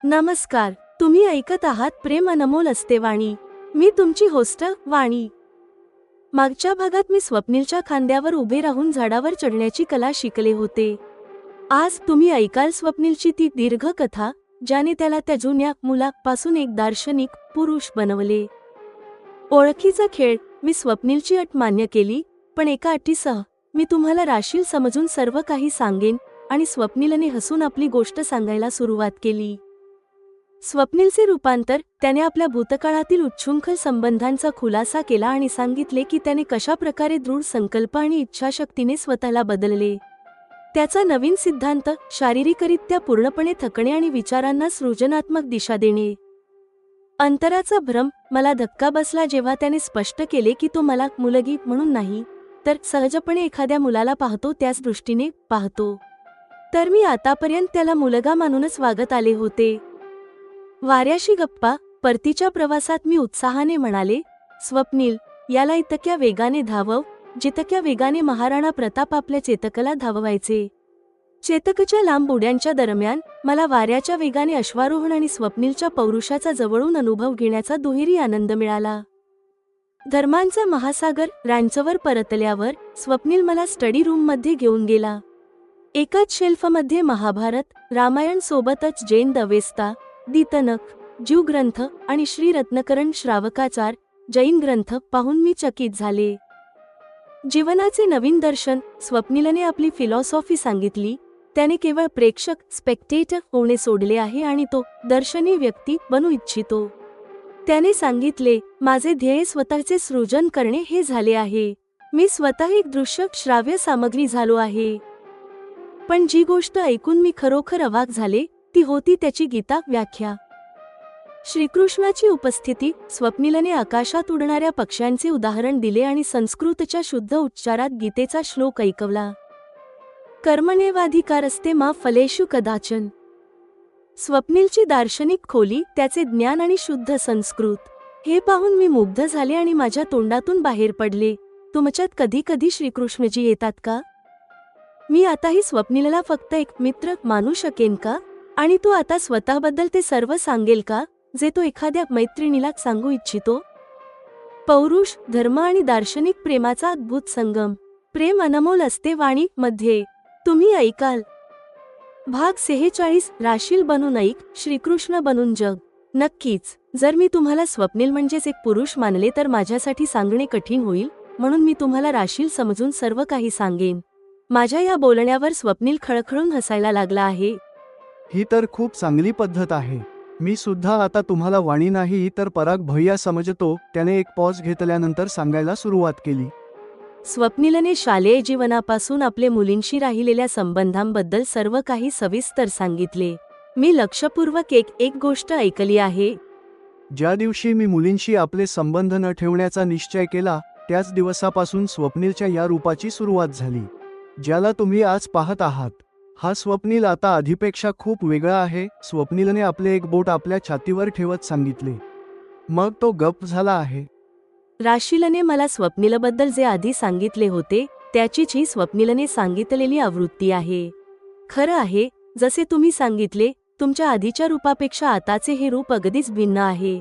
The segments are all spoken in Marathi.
नमस्कार, तुम्ही ऐकत आहात प्रेम अनमोल असते वाणी. मी तुमची होस्ट वाणी. मागच्या भागात मी स्वप्नीलच्या खांद्यावर उभे राहून झाडावर चढण्याची कला शिकले होते. आज तुम्ही ऐकाल स्वप्नीलची ती दीर्घ कथा, ज्याने त्याला त्या जुन्या मुलापासून एक दार्शनिक पुरुष बनवले. ओळखीचा खेळ. मी स्वप्नीलची अट मान्य केली, पण एका अटीसह. मी तुम्हाला राशील समजून सर्व काही सांगेन. आणि स्वप्नीलने हसून आपली गोष्ट सांगायला सुरुवात केली. स्वप्नीलचे रूपांतर. त्याने आपल्या भूतकाळातील उच्छृंखल संबंधांचा खुलासा केला आणि सांगितले की त्याने कशा प्रकारे दृढ संकल्प आणि इच्छाशक्तीने स्वतःला बदलले. त्याचा नवीन सिद्धांत, शारीरिकरित्या पूर्णपणे थकणे आणि विचारांना सृजनात्मक दिशा देणे. अंतराचा भ्रम. मला धक्का बसला जेव्हा त्याने स्पष्ट केले की तो मला मुलगी म्हणून नाही, तर सहजपणे एखाद्या मुलाला पाहतो त्याच दृष्टीने पाहतो. तर मी आतापर्यंत त्याला मुलगा मानूनच वागत आले होते. वाऱ्याशी गप्पा. परतीच्या प्रवासात मी उत्साहाने म्हणाले, स्वप्नील, याला इतक्या वेगाने धावव, जितक्या वेगाने महाराणा प्रताप आपल्या चेतकला धाववायचे. चेतकच्या लांब उड्यांच्या दरम्यान मला वाऱ्याच्या वेगाने अश्वारोहण आणि स्वप्नीलच्या पौरुषाचा जवळून अनुभव घेण्याचा दुहेरी आनंद मिळाला. धर्मांचा महासागर. रॅन्चवर परतल्यावर स्वप्नील मला स्टडी रूममध्ये घेऊन गेला. एकाच शेल्फमध्ये महाभारत, रामायण सोबतच जैन अवेस्ता, दीतनक, ज्यू ग्रंथ आणि श्री रत्नकरण श्रावकाचार, जैन ग्रंथ पाहून मी चकित झाले. जीवनाचे नवीन दर्शन. स्वप्नीलने आपली फिलॉसॉफी सांगितली. त्याने केवळ प्रेक्षक स्पेक्टेटर होणे सोडले आहे आणि तो दर्शनी व्यक्ती बनू इच्छितो. त्याने सांगितले, माझे ध्येय स्वतःचे सृजन करणे हे झाले आहे. मी स्वतः एक दृश्य श्राव्य सामग्री झालो आहे. पण जी गोष्ट ऐकून मी खरोखर अवाक झाले ती होती त्याची गीता व्याख्या. श्रीकृष्णाची उपस्थिती. स्वप्नीलने आकाशात उडणाऱ्या पक्ष्यांचे उदाहरण दिले आणि संस्कृतच्या शुद्ध उच्चारात गीतेचा श्लोक ऐकवला. कर्मण्येवाधिकारस्ते मा फलेषु कदाचन. स्वप्नीलची दार्शनिक खोली, त्याचे ज्ञान आणि शुद्ध संस्कृत. हे पाहून मी मुग्ध झाले आणि माझ्या तोंडातून बाहेर पडले, तुमच्यात कधी कधी श्रीकृष्णजी येतात का? मी आताही स्वप्नीलला फक्त एक मित्र मानू शकेन का? आणि तो आता स्वतःबद्दल ते सर्व सांगेल का, जे तो एखाद्या मैत्रिणीला सांगू इच्छितो? पौरुष, धर्म आणि दार्शनिक प्रेमाचा अद्भुत संगम. प्रेम अनमोल असते वाणी मध्ये तुम्ही ऐकाल भाग 46. राशील बनून ऐक, श्रीकृष्ण बनून जग. नक्कीच, जर मी तुम्हाला स्वप्नील म्हणजेच एक पुरुष मानले तर माझ्यासाठी सांगणे कठीण होईल, म्हणून मी तुम्हाला राशील समजून सर्व काही सांगेन. माझ्या या बोलण्यावर स्वप्नील खळखळून हसायला लागला आहे. ही तर खूप चांगली पद्धत आहे. मी सुद्धा आता तुम्हाला वाणी नाही तर पराग भैया समजतो. त्याने एक पॉज घेतल्यानंतर सांगायला सुरुवात केली. स्वप्नीलने शालेय जीवनापासून आपले मुलींशी राहिलेल्या संबंधांबद्दल सर्व काही सविस्तर सांगितले. मी लक्षपूर्वक एक गोष्ट ऐकली आहे. ज्या दिवशी मी मुलींशी आपले संबंध न ठेवण्याचा निश्चय केला, त्याच दिवसापासून स्वप्नीलच्या या रूपाची सुरुवात झाली, ज्याला तुम्ही आज पाहत आहात. हा स्वप्नील आता आधीपेक्षा खूप वेगळा आहे. स्वप्नीलने आपले एक बोट आपल्या छातीवर ठेवत सांगितले. मग तो गप्प झाला आहे. राशीलने मला स्वप्नीलबद्दल जे आधी सांगितले होते त्याचीच ही स्वप्नीलने सांगितलेली आवृत्ती आहे. खरं आहे, जसे तुम्ही सांगितले, तुमच्या आधीच्या रूपापेक्षा आताचे हे रूप अगदीच भिन्न आहे.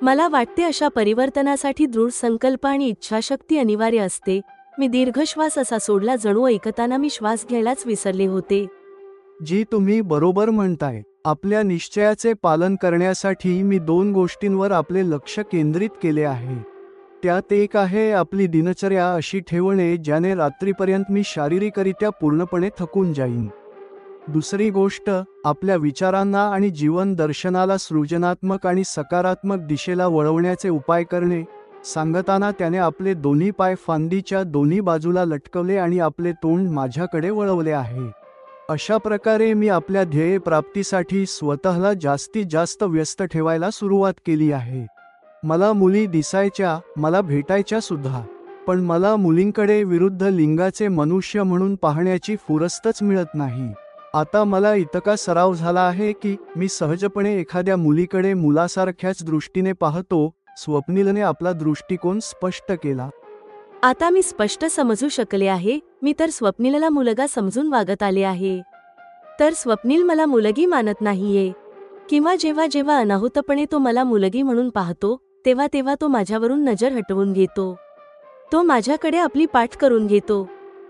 मला वाटते अशा परिवर्तनासाठी दृढ संकल्प आणि इच्छाशक्ती अनिवार्य असते. मी दीर्घश्वास असा सोडला जणू ऐकताना मी श्वास घ्यायलाच विसरले होते. जी, तुम्ही बरोबर म्हणताय. आपल्या निश्चयाचे पालन करण्यासाठी मी 2 गोष्टींवर आपले लक्ष केंद्रित केले आहे. त्यात एक आहे आपली दिनचर्या अशी ठेवणे ज्याने रात्रीपर्यंत मी शारीरिकरित्या पूर्णपणे थकून जाईन. दुसरी गोष्ट, आपल्या विचारांना आणि जीवन दर्शनाला सृजनात्मक आणि सकारात्मक दिशेला वळवण्याचे उपाय करणे. सांगताना त्याने आपले दोन्ही पाय फांदीच्या दोन्ही बाजूला लटकवले आणि आपले तोंड माझ्याकडे वळवले आहे. अशा प्रकारे मी आपल्या ध्येय प्राप्तीसाठी स्वतःला जास्तीत जास्त व्यस्त ठेवायला सुरुवात केली आहे. मला मुली दिसायच्या, मला भेटायच्या सुद्धा, पण मला मुलींकडे विरुद्ध लिंगाचे मनुष्य म्हणून पाहण्याची फुरस्तच मिळत नाही. आता मला इतका सराव झाला आहे की मी सहजपणे एखाद्या मुलीकडे मुलासारख्याच दृष्टीने पाहतो. स्वप्नीलने आपला दृष्टिकोन स्पष्ट केला. आता मी स्पष्ट समजू शकले आहे. मी तर स्वप्नीलला मुलगा समजून वागत आले आहे. तर स्वप्नील मला मुलगी मानत नाहीये. किंवा जेव्हा जेव्हा अनाहूतपणे तो मला मुलगी म्हणून पाहतो, तेव्हा तेव्हा तो माझ्यावरून नजर हटवून घेतो. तो माझ्याकडे आपली पाठ करून घेतो.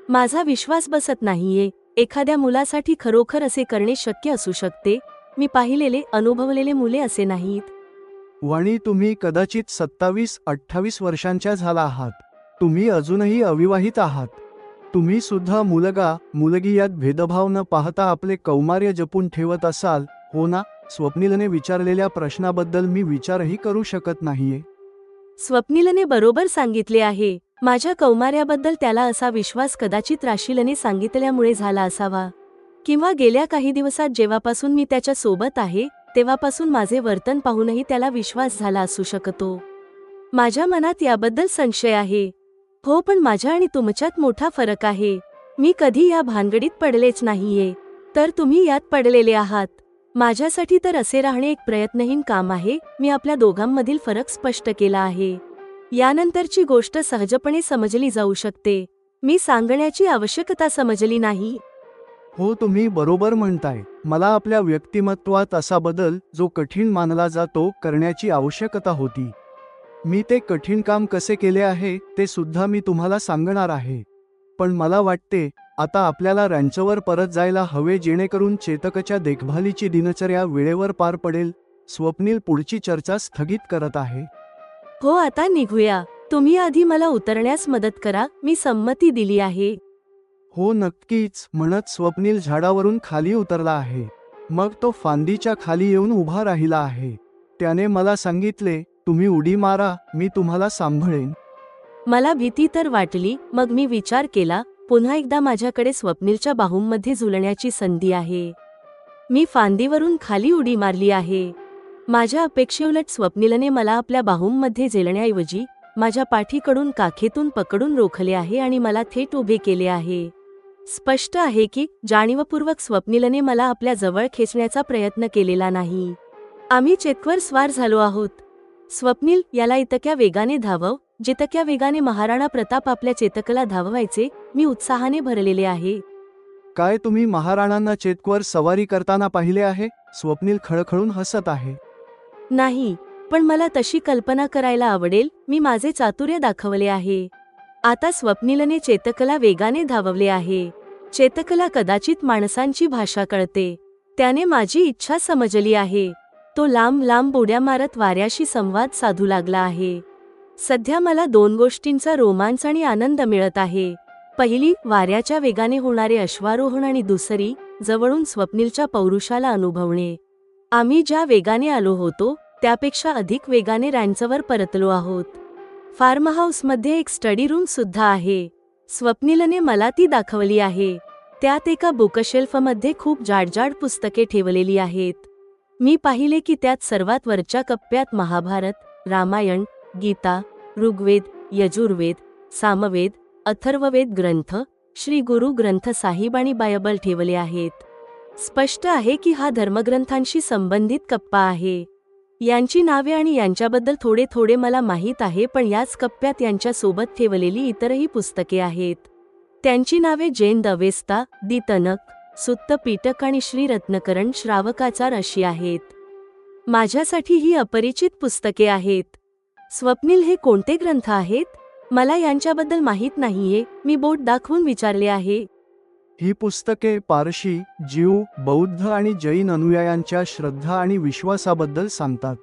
माझा विश्वास बसत नाहीये. एखाद्या मुलासाठी खरोखर असे करणे शक्य असू शकते. मी पाहिलेले, अनुभवलेले मुले असे नाहीत. वाणी, तुम्ही कदाचित 27-28 वर्षांच्या झाला आहात. तुम्ही अजूनही अविवाहित आहात. तुम्ही सुद्धा मुलगा मुलगी यात भेदभाव न पाहता आपले कौमार्य जपून ठेवत असाल, हो ना? स्वप्नीलने विचारलेल्या प्रश्नाबद्दल मी विचारही करू शकत नाहीये. स्वप्नीलने बरोबर सांगितले आहे. माझ्या कौमार्याबद्दल त्याला असा विश्वास कदाचित राशीलने सांगितल्यामुळे झाला असावा. किंवा गेल्या काही दिवसात जेव्हापासून मी त्याच्या सोबत आहे, तेव्हापासून माझे वर्तन पाहूनही त्याला विश्वास झाला असू शकतो. माझ्या मनात याबद्दल संशय आहे. हो, पण माझ्या आणि तुमच्यात मोठा फरक आहे. मी कधी या भानगडीत पडलेच नाहीये, तर तुम्ही यात पडलेले आहात. माझ्यासाठी तर असे राहणे एक प्रयत्नहीन काम आहे. मी आपल्या दोघांमधील फरक स्पष्ट केला आहे. यानंतरची गोष्ट सहजपणे समजली जाऊ शकते. मी सांगण्याची आवश्यकता समजली नाही. हो, तुम्ही बरोबर म्हणताय. मला आपल्या व्यक्तिमत्वात असा बदल, जो कठीण मानला जातो, करण्याची आवश्यकता होती. मी ते कठीण काम कसे केले आहे ते सुद्धा मी तुम्हाला सांगणार आहे. पण मला वाटते आता आपल्याला रँचवर परत जायला हवे, जेणेकरून चेतकच्या देखभालीची दिनचर्या वेळेवर पार पडेल. स्वप्नील पुढची चर्चा स्थगित करत आहे. हो, आता निघूया. तुम्ही आधी मला उतरण्यास मदत करा. मी संमती दिली आहे. हो, नक्कीच, म्हणत स्वप्नील झाडावरून खाली उतरला आहे. मग तो फांदीच्या खाली येऊन उभा राहिला आहे. त्याने मला सांगितले, तुम्ही उडी मारा, मी तुम्हाला सांभाळेन. मला भीती तर वाटली. मग मी विचार केला, पुन्हा एकदा माझ्याकडे स्वप्नीलच्या बाहूंमध्ये झुलण्याची संधी आहे. मी फांदीवरून खाली उडी मारली आहे. माझ्या अपेक्षेउलट स्वप्नीलने मला आपल्या बाहूंमध्ये झेलण्याऐवजी माझ्या पाठीकडून काखेतून पकडून रोखले आहे आणि मला थेट उभे केले आहे. स्पष्ट आहे की जाणीवपूर्वक स्वप्नीलने मला आपल्या जवळ खेचण्याचा प्रयत्न केलेला नाही. आम्ही चेतकवर स्वार झालो आहोत. स्वप्नील, याला इतक्या वेगाने धावव, जितक्या वेगाने महाराणा प्रताप आपल्या चेतकला धाववायचे. मी उत्साहाने भरलेले आहे. काय तुम्ही महाराणांना चेतकवर सवारी करताना पाहिले आहे? स्वप्नील खळखळून हसत आहे. नाही, पण मला तशी कल्पना करायला आवडेल. मी माझे चातुर्य दाखवले आहे. आता स्वप्नीलने चेतकला वेगाने धाववले आहे. चेतकला कदाचित माणसांची भाषा कळते. त्याने माझी इच्छा समजली आहे. तो लांब लांब उड्या मारत वाऱ्याशी संवाद साधू लागला आहे. सध्या मला दोन गोष्टींचा रोमांच आणि आनंद मिळत आहे. पहिली, वाऱ्याच्या वेगाने होणारे अश्वारोहण, आणि दुसरी, जवळून स्वप्नीलच्या पौरुषाला अनुभवणे. आम्ही ज्या वेगाने आलो होतो त्यापेक्षा अधिक वेगाने रँचवर परतलो आहोत. फार्म हाऊसमध्ये एक स्टडी रूम सुद्धा आहे. स्वप्नीलने मला ती दाखवली आहे. त्यात एका बुकशेल्फमध्ये खूप जाडजाड पुस्तके ठेवलेली आहेत. मी पाहिले की त्यात सर्वात वरच्या कप्प्यात महाभारत, रामायण, गीता, ऋग्वेद, यजुर्वेद, सामवेद, अथर्ववेद ग्रंथ, श्री गुरु ग्रंथ साहिब आणि बायबल ठेवले आहेत. स्पष्ट आहे की हा धर्मग्रंथांशी संबंधित कप्पा आहे. यांची नावे आणि यांच्याबद्दल थोडे थोडे मला माहीत आहे, पण याच कप्प्यात यांच्यासोबत ठेवलेली इतरही पुस्तके आहेत. त्यांची नावे जैन अवेस्ता, दितनक, सुत्त पीटक आणि श्री रत्नकरण श्रावकाचार अशी आहेत. माझ्यासाठी ही अपरिचित पुस्तके आहेत. स्वप्नील, हे कोणते ग्रंथ आहेत? मला यांच्याबद्दल माहीत नाहीये. मी बोट दाखवून विचारले आहे. ही पुस्तके पारशी, ज्यू, बौद्ध आणि जैन अनुयायांच्या श्रद्धा आणि विश्वासाबद्दल सांगतात.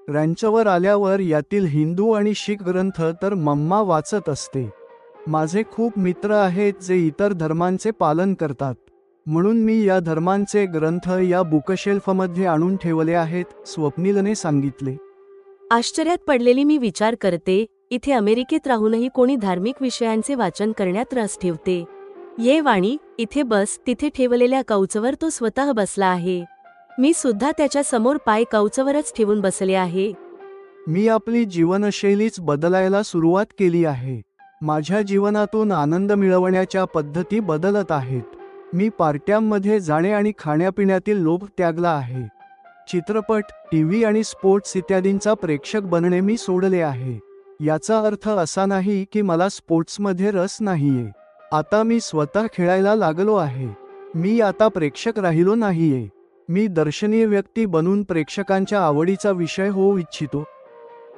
रँचवर आल्यावर यातील हिंदू आणि शीख ग्रंथ तर मम्मा वाचत असते. माझे खूप मित्र आहेत जे इतर धर्मांचे पालन करतात, म्हणून मी या धर्मांचे ग्रंथ या बुकशेल्फमध्ये आणून ठेवले आहेत, स्वप्नीलने सांगितले. आश्चर्यात पडलेली मी विचार करते, इथे अमेरिकेत राहूनही कोणी धार्मिक विषयांचे वाचन करण्यात रस ठेवते. ये वाणी, इथे बस. तिथे ठेवलेल्या काउचवर तो स्वतः बसला आहे. मी सुद्धा त्याच्या समोर पाय काउचवरच ठेवून बसले आहे. मी आपली जीवनशैलीच बदलायला सुरुवात केली आहे. माझ्या जीवनातून आनंद मिळवण्याच्या पद्धती बदलत आहेत. मी पार्ट्यांमध्ये जाणे आणि खाण्यापिण्यातील लोभ त्यागला आहे. चित्रपट, टीव्ही आणि स्पोर्ट्स इत्यादींचा प्रेक्षक बनणे मी सोडले आहे. याचा अर्थ असा नाही की मला स्पोर्ट्समध्ये रस नाहीये. आता मी स्वतः खेळायला लागलो आहे. मी आता प्रेक्षक राहिलो नाहीये. मी दर्शनीय व्यक्ती बनून प्रेक्षकांच्या आवडीचा विषय होऊ इच्छितो.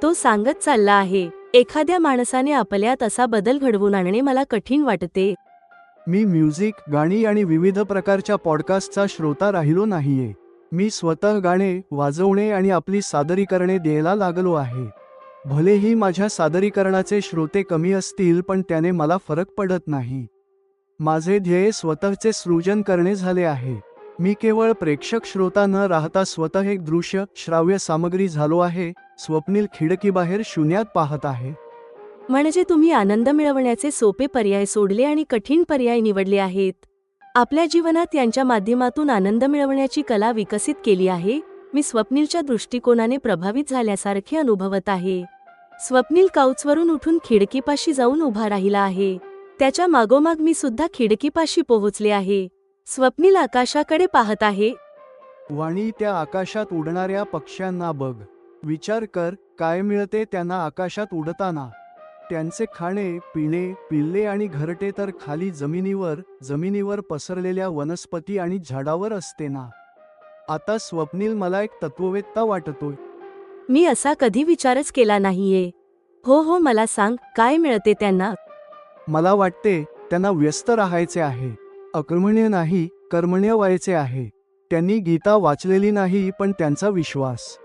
तो सांगत चालला आहे. एखाद्या माणसाने आपल्यात असा बदल घडवून आणणे मला कठीण वाटते. मी म्युझिक, गाणी आणि विविध प्रकारच्या पॉडकास्टचा श्रोता राहिलो नाहीये. मी स्वतः गाणे, वाजवणे आणि आपली सादरीकरणे द्यायला लागलो आहे. भलेही माझ्या सादरीकरणाचे श्रोते कमी असतील, पण त्याने मला फरक पडत नाही. माझे ध्येय स्वतःचे सृजन करणे झाले आहे. मी केवळ प्रेक्षक श्रोता न राहता स्वतः एक दृश्य, श्राव्य सामग्री झालो आहे. स्वप्नील खिडकीबाहेर शून्यात पाहत आहे. म्हणजे तुम्ही आनंद मिळवण्याचे सोपे पर्याय सोडले आणि कठीण पर्याय निवडले आहेत. आपल्या जीवनात यांच्या माध्यमातून आनंद मिळवण्याची कला विकसित केली आहे. मी स्वप्नीलच्या दृष्टिकोनाने प्रभावित झाल्यासारखे अनुभवत आहे. स्वप्नील काउचवरून उठून खिडकीपाशी जाऊन उभा राहिला आहे. त्याच्या मागोमाग मी सुद्धा खिडकीपाशी पोहोचले आहे. स्वप्नील आकाशाकडे पाहत आहे. वाणी, त्या आकाशात उडणाऱ्या पक्ष्यांना बघ. विचार कर, काय मिळते त्यांना आकाशात उडताना. त्यांचे खाणे, पिणे, पिल्ले आणि घरटे तर खाली जमिनीवर पसरलेल्या वनस्पती आणि झाडावर असते ना. आता स्वप्नील मला एक तत्ववेत्ता वाटतोय. मी असा कधी विचारच केला नाहीये. हो, मला सांग, काय मिळते त्यांना? मला वाटते त्यांना व्यस्त राहायचे आहे. अकर्मण्य नाही, कर्मण्य व्हायचे आहे. त्यांनी गीता वाचलेली नाही, पण त्यांचा विश्वास.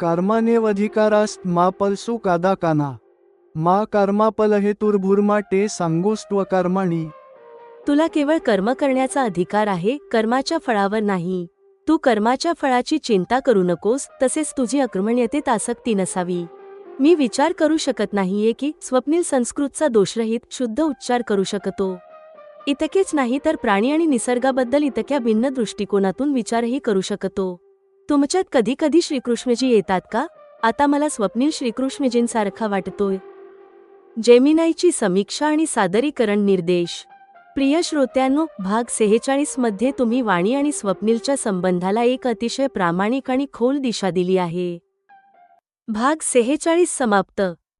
कर्मानेवधिकारास्त मा पलसु कादा काना मा कर्मापल हे तुर्भुर्मा टे सांगोस्त्वकर्माणी. तुला केवळ कर्म करण्याचा अधिकार आहे, कर्माच्या फळावर नाही. तू कर्माच्या फळाची चिंता करू नकोस, तसेच तुझी अकर्मण्यतेत आसक्ती नसावी. मी विचार करू शकत नाहीये की स्वप्नील संस्कृतचा दोषरहित, शुद्ध उच्चार करू शकतो. इतकेच नाही तर प्राणी आणि निसर्गाबद्दल इतक्या भिन्न दृष्टिकोनातून विचारही करू शकतो. तुमच्यात कधी कधी श्रीकृष्णजी येतात का? आता मला स्वप्नील श्रीकृष्णजींसारखा वाटतोय. जेमिनाईची समीक्षा आणि सादरीकरण निर्देश. प्रिय श्रोत्यांनो, भाग 46 मध्ये तुम्ही वाणी आणि स्वप्नीलच्या संबंधाला एक अतिशय प्रामाणिक आणि खोल दिशा दिली आहे. भाग 46 समाप्त.